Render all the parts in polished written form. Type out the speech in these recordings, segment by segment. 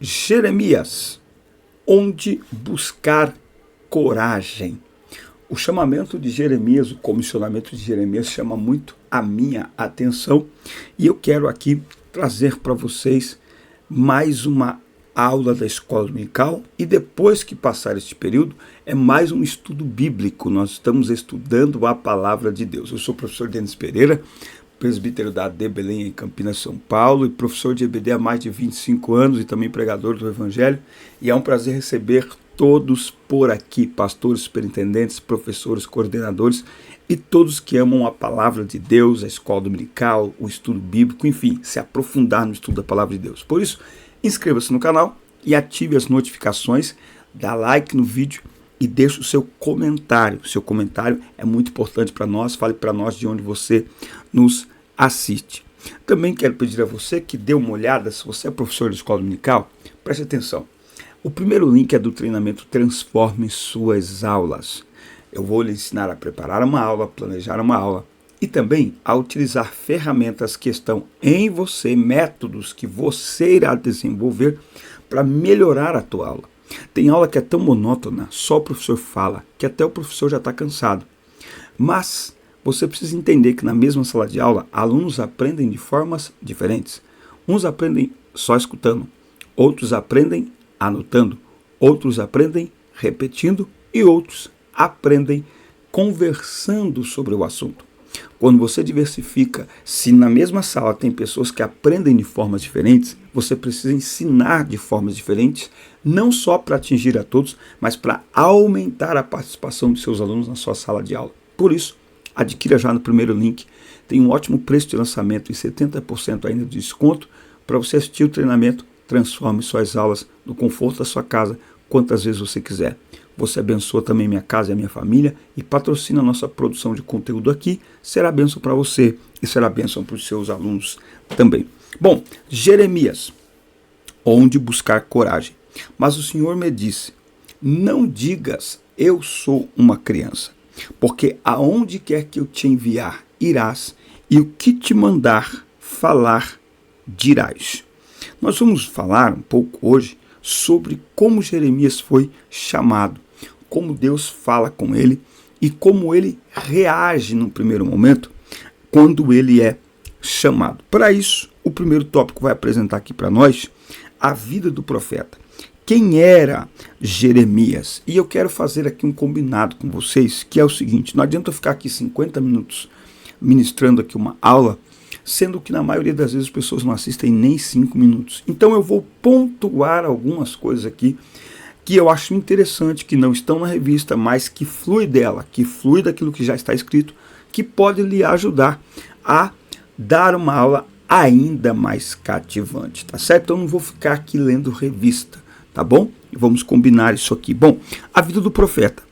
Jeremias, onde buscar coragem. O chamamento de Jeremias, o comissionamento de Jeremias chama muito a minha atenção e eu quero aqui trazer para vocês mais uma aula da escola dominical e depois que passar este período é mais um estudo bíblico. Nós estamos estudando a palavra de Deus. Eu sou o professor Denis Pereira, presbítero da AD Belém em Campinas, São Paulo, e professor de EBD há mais de 25 anos e também pregador do Evangelho. E é um prazer receber todos por aqui, pastores, superintendentes, professores, coordenadores e todos que amam a palavra de Deus, a escola dominical, o estudo bíblico, enfim, se aprofundar no estudo da palavra de Deus. Por isso, inscreva-se no canal e ative as notificações, dá like no vídeo e deixe o seu comentário. O seu comentário é muito importante para nós, fale para nós de onde você nos assiste. Também quero pedir a você que dê uma olhada, se você é professor de escola dominical, preste atenção. O primeiro link é do treinamento Transforme Suas Aulas. Eu vou lhe ensinar a preparar uma aula, planejar uma aula e também a utilizar ferramentas que estão em você, métodos que você irá desenvolver para melhorar a tua aula. Tem aula que é tão monótona, só o professor fala, que até o professor já está cansado. Mas você precisa entender que na mesma sala de aula, alunos aprendem de formas diferentes. Uns aprendem só escutando, outros aprendem anotando, outros aprendem repetindo e outros aprendem conversando sobre o assunto. Quando você diversifica, se na mesma sala tem pessoas que aprendem de formas diferentes, você precisa ensinar de formas diferentes, não só para atingir a todos, mas para aumentar a participação de seus alunos na sua sala de aula. Por isso, adquira já no primeiro link, tem um ótimo preço de lançamento e 70% ainda de desconto para você assistir o treinamento. Transforme suas aulas no conforto da sua casa, quantas vezes você quiser. Você abençoa também minha casa e a minha família e patrocina a nossa produção de conteúdo aqui. Será bênção para você e será bênção para os seus alunos também. Bom, Jeremias, onde buscar coragem. Mas o Senhor me disse, não digas, eu sou uma criança, porque aonde quer que eu te enviar, irás, e o que te mandar falar, dirás. Nós vamos falar um pouco hoje sobre como Jeremias foi chamado, como Deus fala com ele e como ele reage no primeiro momento quando ele é chamado. Para isso, o primeiro tópico vai apresentar aqui para nós a vida do profeta. Quem era Jeremias? E eu quero fazer aqui um combinado com vocês, que é o seguinte, não adianta eu ficar aqui 50 minutos ministrando aqui uma aula, sendo que na maioria das vezes as pessoas não assistem nem 5 minutos. Então eu vou pontuar algumas coisas aqui que eu acho interessante, que não estão na revista, mas que flui dela, que flui daquilo que já está escrito, que pode lhe ajudar a dar uma aula ainda mais cativante, tá certo? Então eu não vou ficar aqui lendo revista, tá bom? Vamos combinar isso aqui. Bom, a vida do profeta.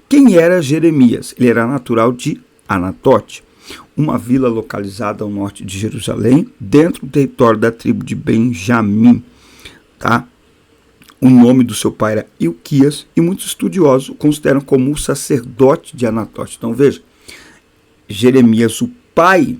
Quem era Jeremias? Ele era natural de Anatote, uma vila localizada ao norte de Jerusalém, dentro do território da tribo de Benjamim. Tá? O nome do seu pai era Ilquias e muitos estudiosos o consideram como o sacerdote de Anatote. Então veja, Jeremias, o pai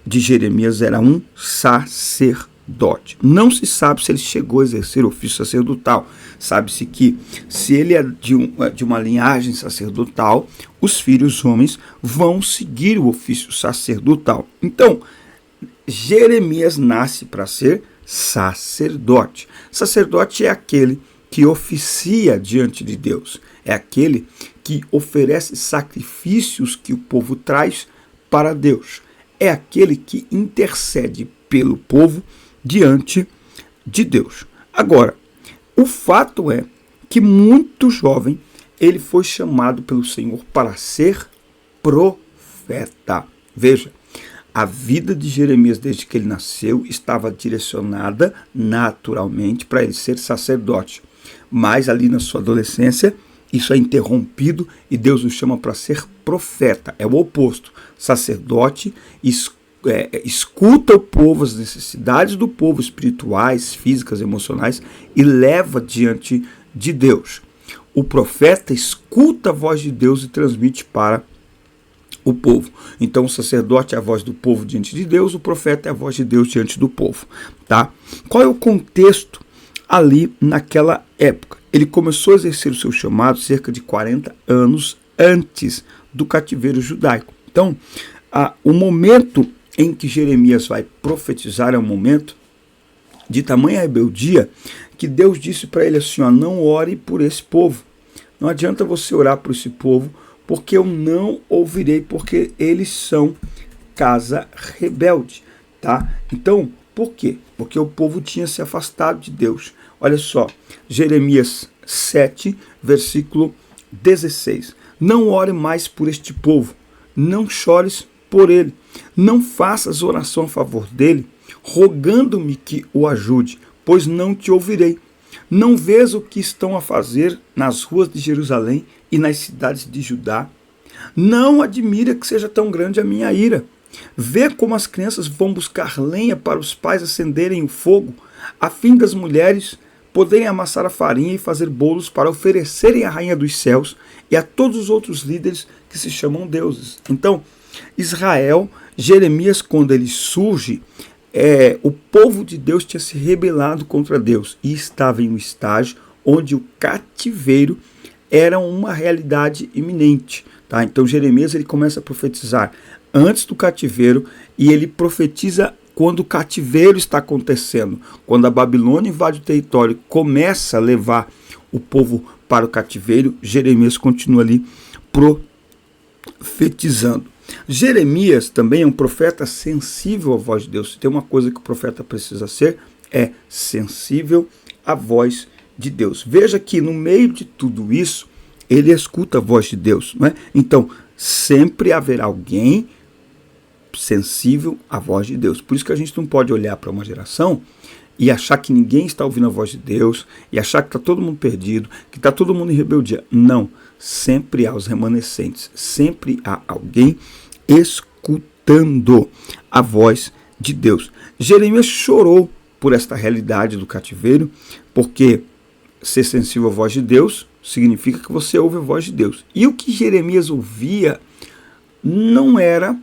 de Jeremias, era um sacerdote. Não se sabe se ele chegou a exercer ofício sacerdotal. Sabe-se que, se ele é de uma linhagem sacerdotal, os filhos homens vão seguir o ofício sacerdotal. Então, Jeremias nasce para ser sacerdote. Sacerdote é aquele que oficia diante de Deus. É aquele que oferece sacrifícios que o povo traz para Deus. É aquele que intercede pelo povo diante de Deus. Agora, o fato é que muito jovem ele foi chamado pelo Senhor para ser profeta. Veja, a vida de Jeremias desde que ele nasceu estava direcionada naturalmente para ele ser sacerdote. Mas ali na sua adolescência isso é interrompido e Deus o chama para ser profeta. É o oposto. Sacerdote escuta o povo, as necessidades do povo espirituais, físicas, emocionais e leva diante de Deus. O profeta escuta a voz de Deus e transmite para o povo. Então o sacerdote é a voz do povo diante de Deus, o profeta é a voz de Deus diante do povo. Tá? Qual é o contexto ali naquela época. Ele começou a exercer o seu chamado cerca de 40 anos antes do cativeiro judaico. Então, o momento em que Jeremias vai profetizar é um momento de tamanha rebeldia que Deus disse para ele assim, ó, não ore por esse povo. Não adianta você orar por esse povo, porque eu não ouvirei, porque eles são casa rebelde, tá? Então, por quê? Porque o povo tinha se afastado de Deus. Olha só, Jeremias 7, versículo 16. Não ore mais por este povo, não chores por ele, não faças oração a favor dele, rogando-me que o ajude, pois não te ouvirei. Não vês o que estão a fazer nas ruas de Jerusalém e nas cidades de Judá? Não admira que seja tão grande a minha ira. Vê como as crianças vão buscar lenha para os pais acenderem o fogo, a fim das mulheres poderem amassar a farinha e fazer bolos para oferecerem à rainha dos céus e a todos os outros líderes que se chamam deuses. Então, Israel, Jeremias, quando ele surge, o povo de Deus tinha se rebelado contra Deus e estava em um estágio onde o cativeiro era uma realidade iminente. Tá? Então Jeremias ele começa a profetizar antes do cativeiro e ele profetiza quando o cativeiro está acontecendo. Quando a Babilônia invade o território e começa a levar o povo para o cativeiro, Jeremias continua ali profetizando. Jeremias também é um profeta sensível à voz de Deus. Se tem uma coisa que o profeta precisa ser, é sensível à voz de Deus. Veja que no meio de tudo isso, ele escuta a voz de Deus. Não é? Então, sempre haverá alguém sensível à voz de Deus. Por isso que a gente não pode olhar para uma geração e achar que ninguém está ouvindo a voz de Deus, e achar que está todo mundo perdido, que está todo mundo em rebeldia. Não, sempre há os remanescentes, sempre há alguém escutando a voz de Deus. Jeremias chorou por esta realidade do cativeiro, porque ser sensível à voz de Deus significa que você ouve a voz de Deus. E o que Jeremias ouvia não era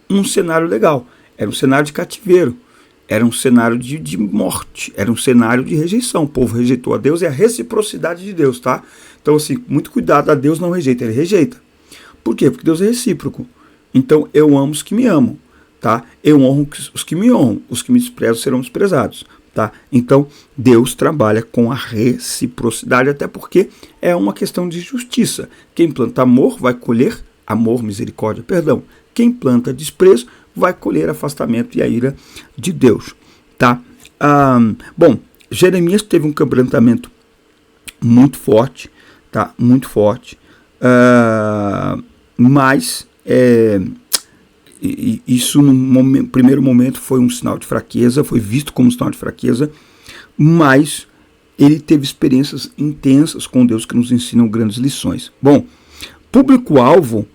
um cenário legal, era um cenário de cativeiro. Era um cenário de morte, era um cenário de rejeição. O povo rejeitou a Deus e a reciprocidade de Deus, tá? Então, assim, muito cuidado, a Deus não rejeita, ele rejeita. Por quê? Porque Deus é recíproco. Então, eu amo os que me amam, tá? Eu honro os que me honram, os que me desprezam serão desprezados, tá? Então, Deus trabalha com a reciprocidade, até porque é uma questão de justiça. Quem planta amor vai colher amor, misericórdia, perdão. Quem planta desprezo vai colher afastamento e a ira de Deus, tá? Bom, Jeremias teve um quebrantamento muito forte, tá? Muito forte, mas isso no primeiro momento foi um sinal de fraqueza, foi visto como um sinal de fraqueza, mas ele teve experiências intensas com Deus que nos ensinam grandes lições. Bom, público-alvo,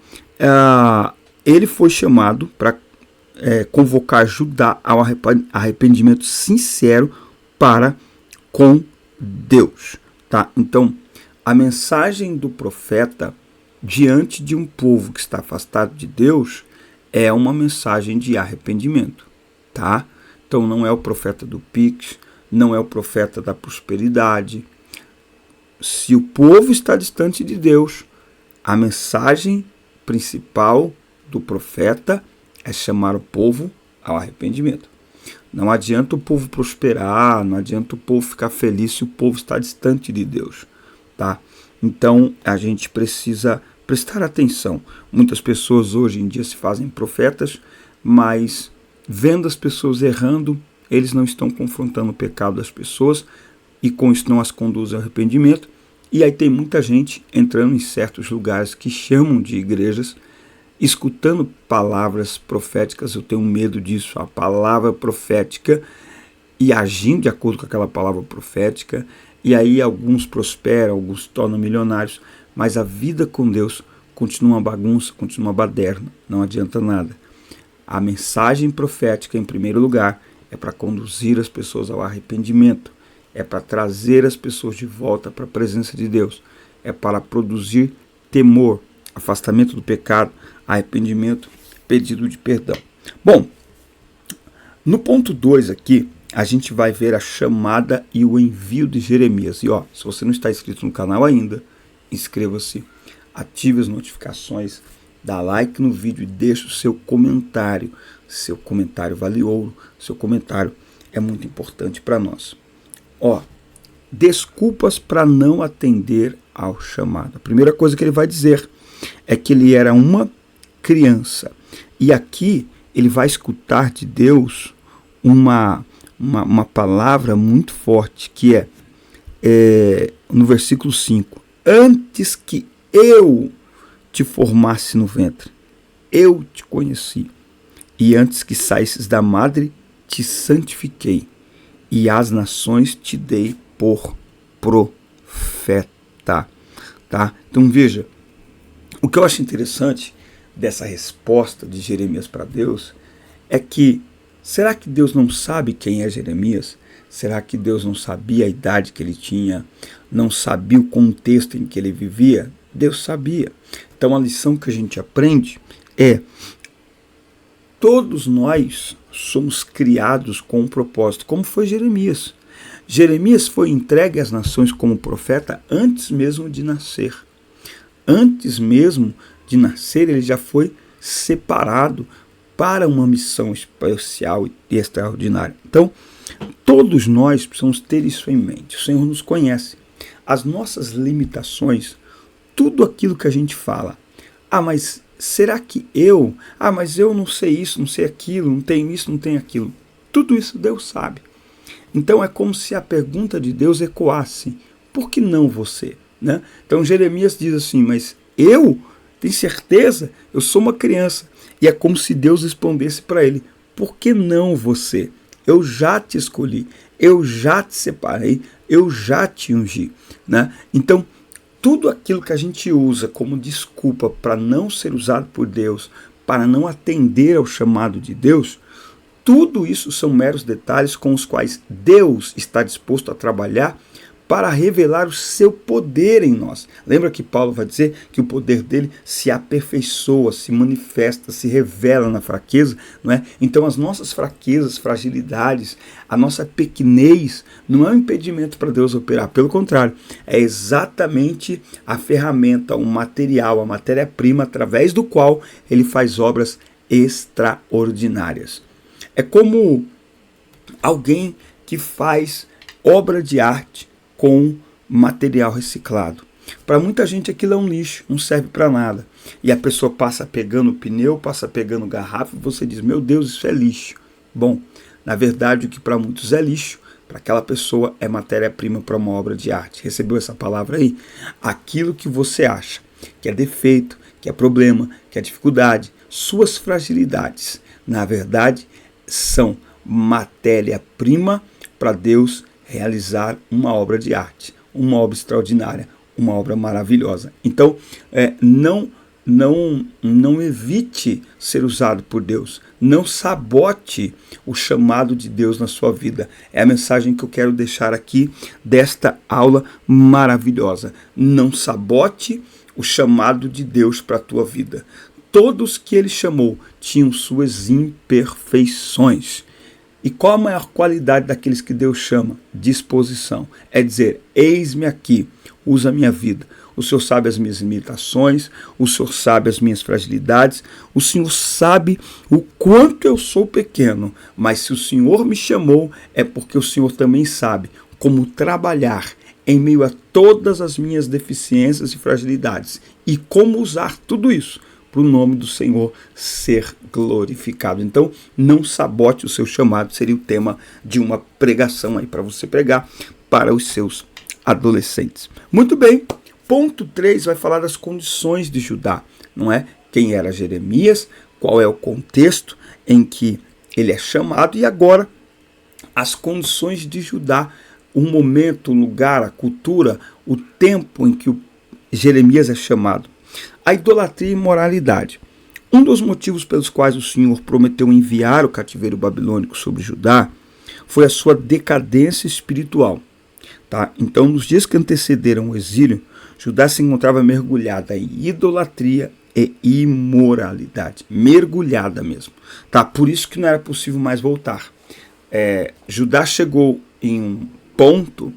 ele foi chamado para convocar Judá ao arrependimento sincero para com Deus, tá? Então, a mensagem do profeta diante de um povo que está afastado de Deus é uma mensagem de arrependimento, tá? Então, não é o profeta do Pix, não é o profeta da prosperidade. Se o povo está distante de Deus, a mensagem principal do profeta é chamar o povo ao arrependimento. Não adianta o povo prosperar, não adianta o povo ficar feliz se o povo está distante de Deus, tá? Então, a gente precisa prestar atenção. Muitas pessoas hoje em dia se fazem profetas, mas vendo as pessoas errando, eles não estão confrontando o pecado das pessoas e com isso não as conduzem ao arrependimento. E aí tem muita gente entrando em certos lugares que chamam de igrejas, escutando palavras proféticas. Eu tenho medo disso, a palavra profética, e agindo de acordo com aquela palavra profética, e aí alguns prosperam, alguns se tornam milionários, mas a vida com Deus continua uma bagunça, continua uma baderna, não adianta nada. A mensagem profética, em primeiro lugar, é para conduzir as pessoas ao arrependimento, é para trazer as pessoas de volta para a presença de Deus, é para produzir temor, afastamento do pecado, arrependimento, pedido de perdão. Bom, no ponto 2 aqui, a gente vai ver a chamada e o envio de Jeremias. E ó, se você não está inscrito no canal ainda, inscreva-se, ative as notificações, dá like no vídeo e deixe o seu comentário. Seu comentário vale ouro, seu comentário é muito importante para nós. Ó, desculpas para não atender ao chamado. A primeira coisa que ele vai dizer é que ele era uma criança. E aqui ele vai escutar de Deus uma palavra muito forte, que no versículo 5. Antes que eu te formasse no ventre, eu te conheci. E antes que saísses da madre, te santifiquei. E às nações te dei por profeta. Tá? Então veja, o que eu acho interessante dessa resposta de Jeremias para Deus é que, será que Deus não sabe quem é Jeremias? Será que Deus não sabia a idade que ele tinha? Não sabia o contexto em que ele vivia? Deus sabia. Então a lição que a gente aprende é: todos nós somos criados com um propósito, como foi Jeremias. Jeremias foi entregue às nações como profeta antes mesmo de nascer. Antes mesmo de nascer, ele já foi separado para uma missão especial e extraordinária. Então, todos nós precisamos ter isso em mente. O Senhor nos conhece. As nossas limitações, tudo aquilo que a gente fala. Mas será que eu? Mas eu não sei isso, não sei aquilo, não tenho isso, não tenho aquilo. Tudo isso Deus sabe. Então é como se a pergunta de Deus ecoasse: por que não você? Né? Então Jeremias diz assim: mas eu? Tem certeza? Eu sou uma criança. E é como se Deus respondesse para ele: por que não você? Eu já te escolhi, eu já te separei, eu já te ungi. Né? Então, tudo aquilo que a gente usa como desculpa para não ser usado por Deus, para não atender ao chamado de Deus, tudo isso são meros detalhes com os quais Deus está disposto a trabalhar para revelar o seu poder em nós. Lembra que Paulo vai dizer que o poder dele se aperfeiçoa, se manifesta, se revela na fraqueza, não é? Então as nossas fraquezas, fragilidades, a nossa pequenez não é um impedimento para Deus operar, pelo contrário, é exatamente a ferramenta, o material, a matéria-prima através do qual ele faz obras extraordinárias. É como alguém que faz obra de arte com material reciclado. Para muita gente aquilo é um lixo, não serve para nada. E a pessoa passa pegando pneu, passa pegando garrafa, e você diz: meu Deus, isso é lixo. Bom, na verdade o que para muitos é lixo, para aquela pessoa é matéria-prima para uma obra de arte. Recebeu essa palavra aí? Aquilo que você acha que é defeito, que é problema, que é dificuldade, suas fragilidades, na verdade são matéria-prima para Deus realizar uma obra de arte, uma obra extraordinária, uma obra maravilhosa. Então, não evite ser usado por Deus. Não sabote o chamado de Deus na sua vida. É a mensagem que eu quero deixar aqui desta aula maravilhosa. Não sabote o chamado de Deus para a tua vida. Todos que ele chamou tinham suas imperfeições. E qual a maior qualidade daqueles que Deus chama? Disposição. É dizer: eis-me aqui, usa a minha vida. O Senhor sabe as minhas limitações, o Senhor sabe as minhas fragilidades, o Senhor sabe o quanto eu sou pequeno, mas se o Senhor me chamou, é porque o Senhor também sabe como trabalhar em meio a todas as minhas deficiências e fragilidades e como usar tudo isso para o nome do Senhor ser glorificado. Então, não sabote o seu chamado, seria o tema de uma pregação aí para você pregar para os seus adolescentes. Muito bem, ponto 3 vai falar das condições de Judá, não é? Quem era Jeremias, qual é o contexto em que ele é chamado e agora as condições de Judá, o momento, o lugar, a cultura, o tempo em que Jeremias é chamado. A idolatria e imoralidade. Um dos motivos pelos quais o Senhor prometeu enviar o cativeiro babilônico sobre Judá foi a sua decadência espiritual. Tá? Então, nos dias que antecederam o exílio, Judá se encontrava mergulhada em idolatria e imoralidade. Mergulhada mesmo. Tá? Por isso que não era possível mais voltar. Judá chegou em um ponto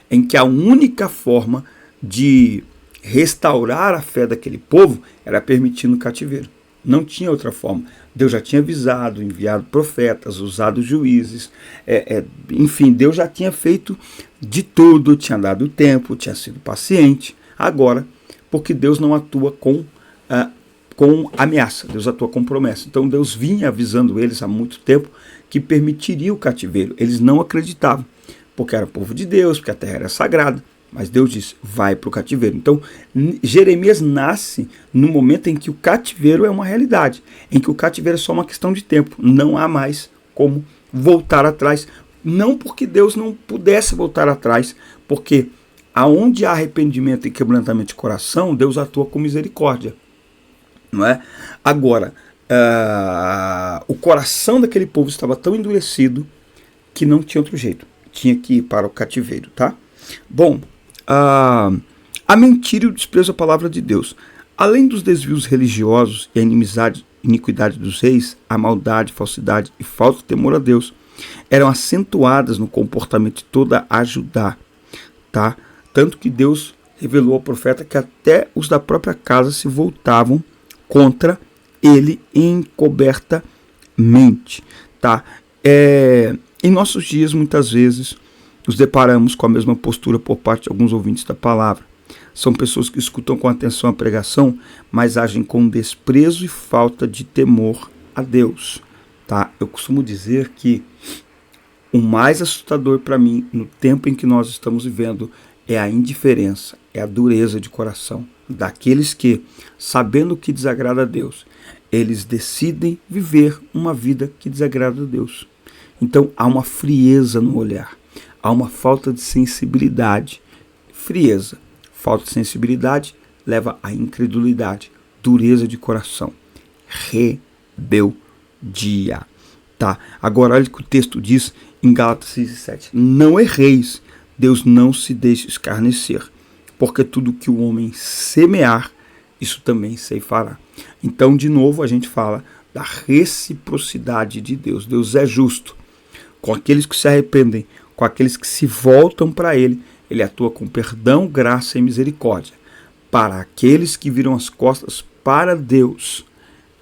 em que a única forma de restaurar a fé daquele povo era permitindo o cativeiro. Não tinha outra forma. Deus já tinha avisado, enviado profetas, usado juízes, enfim, Deus já tinha feito de tudo, tinha dado tempo, tinha sido paciente. Agora, porque Deus não atua com ameaça, Deus atua com promessa. Então Deus vinha avisando eles há muito tempo que permitiria o cativeiro. Eles não acreditavam, porque era povo de Deus, porque a terra era sagrada. Mas Deus disse, vai para o cativeiro. Então, Jeremias nasce no momento em que o cativeiro é uma realidade, em que o cativeiro é só uma questão de tempo. Não há mais como voltar atrás. Não porque Deus não pudesse voltar atrás, porque aonde há arrependimento e quebrantamento de coração, Deus atua com misericórdia. Não é? Agora, o coração daquele povo estava tão endurecido que não tinha outro jeito. Tinha que ir para o cativeiro, tá? Bom, a mentira e o desprezo à palavra de Deus. Além dos desvios religiosos e a iniquidade dos reis, a maldade, falsidade e falta de temor a Deus eram acentuadas no comportamento de toda a Judá, tá? Tanto que Deus revelou ao profeta que até os da própria casa se voltavam contra ele encobertamente, tá? Em nossos dias, muitas vezes, nos deparamos com a mesma postura por parte de alguns ouvintes da palavra. São pessoas que escutam com atenção a pregação, mas agem com desprezo e falta de temor a Deus. Tá? Eu costumo dizer que o mais assustador para mim, no tempo em que nós estamos vivendo, é a indiferença, é a dureza de coração daqueles que, sabendo o que desagrada a Deus, eles decidem viver uma vida que desagrada a Deus. Então há uma frieza no olhar. Há uma falta de sensibilidade. Frieza, falta de sensibilidade leva à incredulidade, dureza de coração, rebeldia. Tá? Agora olha o que o texto diz em Gálatas 6:7. Não erreis, Deus não se deixa escarnecer, porque tudo que o homem semear, isso também ceifará. Então, de novo, a gente fala da reciprocidade de Deus. Deus é justo com aqueles que se arrependem, com aqueles que se voltam para Ele. Ele atua com perdão, graça e misericórdia. Para aqueles que viram as costas para Deus,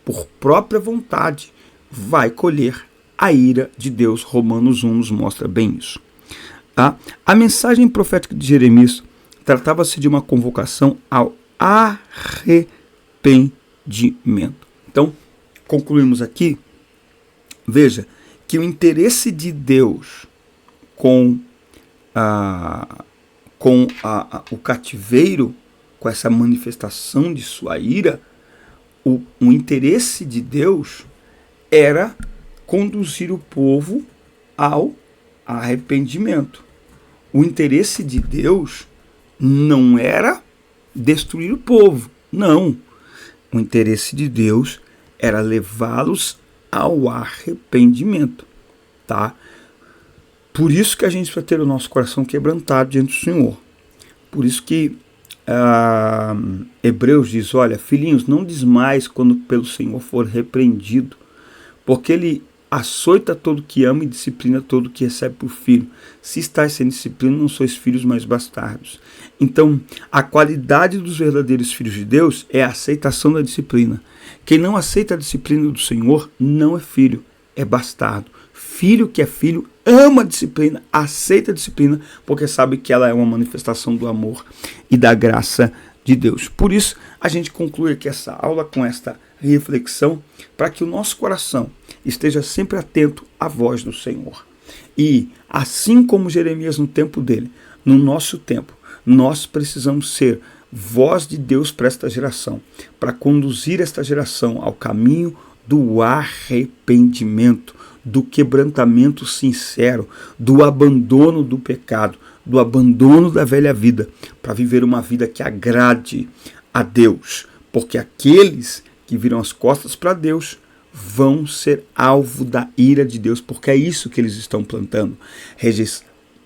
por própria vontade, vai colher a ira de Deus. Romanos 1 nos mostra bem isso. A mensagem profética de Jeremias tratava-se de uma convocação ao arrependimento. Então, concluímos aqui, veja, que o interesse de Deus com o cativeiro, com essa manifestação de sua ira, o interesse de Deus era conduzir o povo ao arrependimento. O interesse de Deus não era destruir o povo, não. O interesse de Deus era levá-los ao arrependimento, tá? Por isso que a gente precisa ter o nosso coração quebrantado diante do Senhor. Por isso que Hebreus diz, olha, filhinhos, não desmais quando pelo Senhor for repreendido, porque Ele açoita todo que ama e disciplina todo que recebe por filho. Se estáis sem disciplina, não sois filhos, mas bastardos. Então, a qualidade dos verdadeiros filhos de Deus é a aceitação da disciplina. Quem não aceita a disciplina do Senhor não é filho, é bastardo. Filho que é filho ama a disciplina, aceita a disciplina, porque sabe que ela é uma manifestação do amor e da graça de Deus. Por isso, a gente conclui aqui essa aula com esta reflexão, para que o nosso coração esteja sempre atento à voz do Senhor. E, assim como Jeremias no tempo dele, no nosso tempo, nós precisamos ser voz de Deus para esta geração, para conduzir esta geração ao caminho do arrependimento, do quebrantamento sincero, do abandono do pecado, do abandono da velha vida, para viver uma vida que agrade a Deus, porque aqueles que viram as costas para Deus vão ser alvo da ira de Deus, porque é isso que eles estão plantando,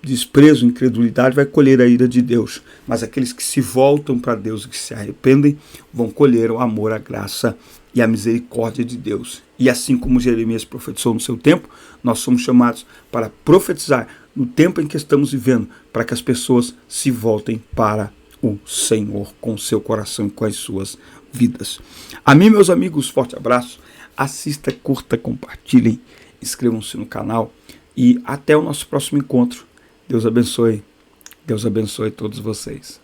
desprezo, incredulidade, vai colher a ira de Deus. Mas aqueles que se voltam para Deus e que se arrependem, vão colher o amor, a graça e a misericórdia de Deus. E assim como Jeremias profetizou no seu tempo, nós somos chamados para profetizar no tempo em que estamos vivendo, para que as pessoas se voltem para o Senhor com o seu coração e com as suas vidas. A mim, meus amigos, forte abraço. Assista, curta, compartilhem, inscrevam-se no canal e até o nosso próximo encontro. Deus abençoe todos vocês.